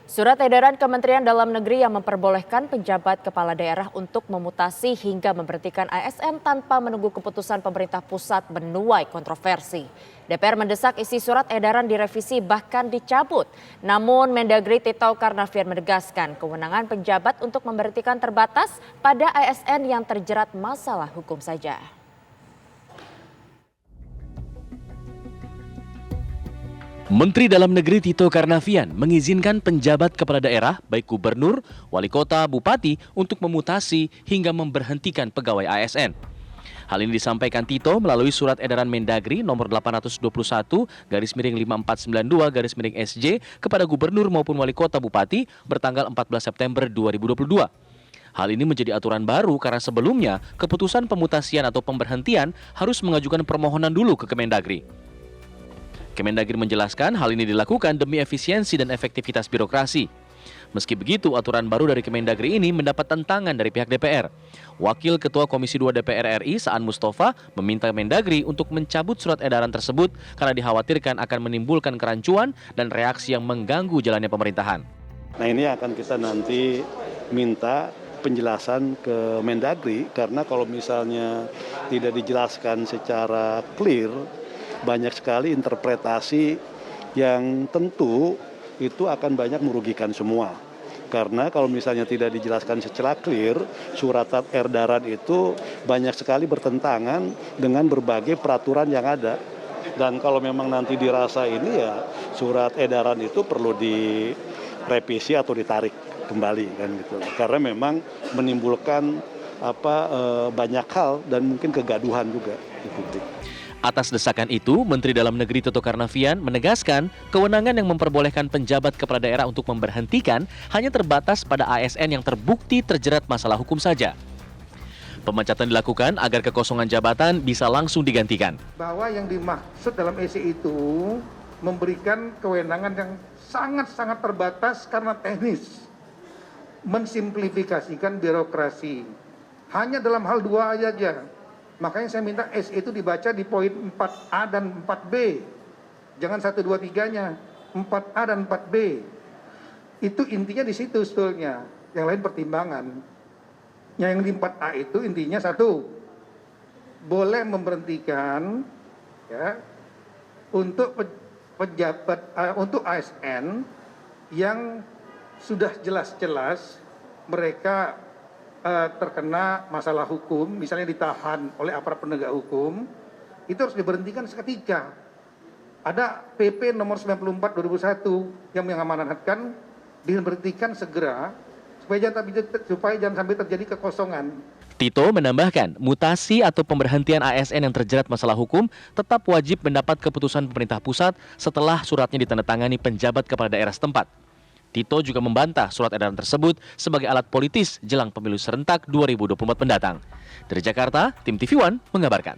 Surat edaran Kementerian Dalam Negeri yang memperbolehkan penjabat kepala daerah untuk memutasi hingga memberhentikan ASN tanpa menunggu keputusan pemerintah pusat menuai kontroversi. DPR mendesak isi surat edaran direvisi bahkan dicabut. Namun Mendagri Tito Karnavian menegaskan kewenangan penjabat untuk memberhentikan terbatas pada ASN yang terjerat masalah hukum saja. Menteri Dalam Negeri Tito Karnavian mengizinkan penjabat kepala daerah, baik gubernur, wali kota, bupati, untuk memutasi hingga memberhentikan pegawai ASN. Hal ini disampaikan Tito melalui surat edaran Mendagri nomor 821-5492-SJ kepada gubernur maupun wali kota bupati bertanggal 14 September 2022. Hal ini menjadi aturan baru karena sebelumnya keputusan pemutasian atau pemberhentian harus mengajukan permohonan dulu ke Kemendagri. Kemendagri menjelaskan hal ini dilakukan demi efisiensi dan efektivitas birokrasi. Meski begitu, aturan baru dari Kemendagri ini mendapat tentangan dari pihak DPR. Wakil Ketua Komisi 2 DPR RI, Saan Mustafa, meminta Kemendagri untuk mencabut surat edaran tersebut karena dikhawatirkan akan menimbulkan kerancuan dan reaksi yang mengganggu jalannya pemerintahan. Nah, ini akan kita nanti minta penjelasan ke Mendagri karena kalau misalnya tidak dijelaskan secara clear, banyak sekali interpretasi yang tentu itu akan banyak merugikan semua. Karena kalau misalnya tidak dijelaskan secara clear, surat edaran itu banyak sekali bertentangan dengan berbagai peraturan yang ada. Dan kalau memang nanti dirasa ini ya surat edaran itu perlu direvisi atau ditarik kembali kan gitu. Karena memang menimbulkan banyak hal dan mungkin kegaduhan juga di publik. Atas desakan itu, Menteri Dalam Negeri Tito Karnavian menegaskan kewenangan yang memperbolehkan penjabat kepala daerah untuk memberhentikan hanya terbatas pada ASN yang terbukti terjerat masalah hukum saja. Pemecatan dilakukan agar kekosongan jabatan bisa langsung digantikan. Bahwa yang dimaksud dalam EC itu memberikan kewenangan yang sangat-sangat terbatas karena teknis. Mensimplifikasikan birokrasi. Hanya dalam hal dua aja. Makanya saya minta SE itu dibaca di poin 4A dan 4B. Jangan 1, 2, 3-nya. 4A dan 4B. Itu intinya di situ sebetulnya. Yang lain pertimbangan. Yang di 4A itu intinya 1. Boleh memberhentikan ya, untuk pejabat untuk ASN yang sudah jelas-jelas mereka terkena masalah hukum, misalnya ditahan oleh aparat penegak hukum, itu harus diberhentikan seketika. Ada PP nomor 94 2001 yang mengamanatkan diberhentikan segera supaya jangan sampai terjadi kekosongan. Tito menambahkan, mutasi atau pemberhentian ASN yang terjerat masalah hukum tetap wajib mendapat keputusan pemerintah pusat setelah suratnya ditandatangani penjabat kepala daerah setempat. Tito juga membantah surat edaran tersebut sebagai alat politis jelang pemilu serentak 2024 mendatang. Dari Jakarta, tim TV One mengabarkan.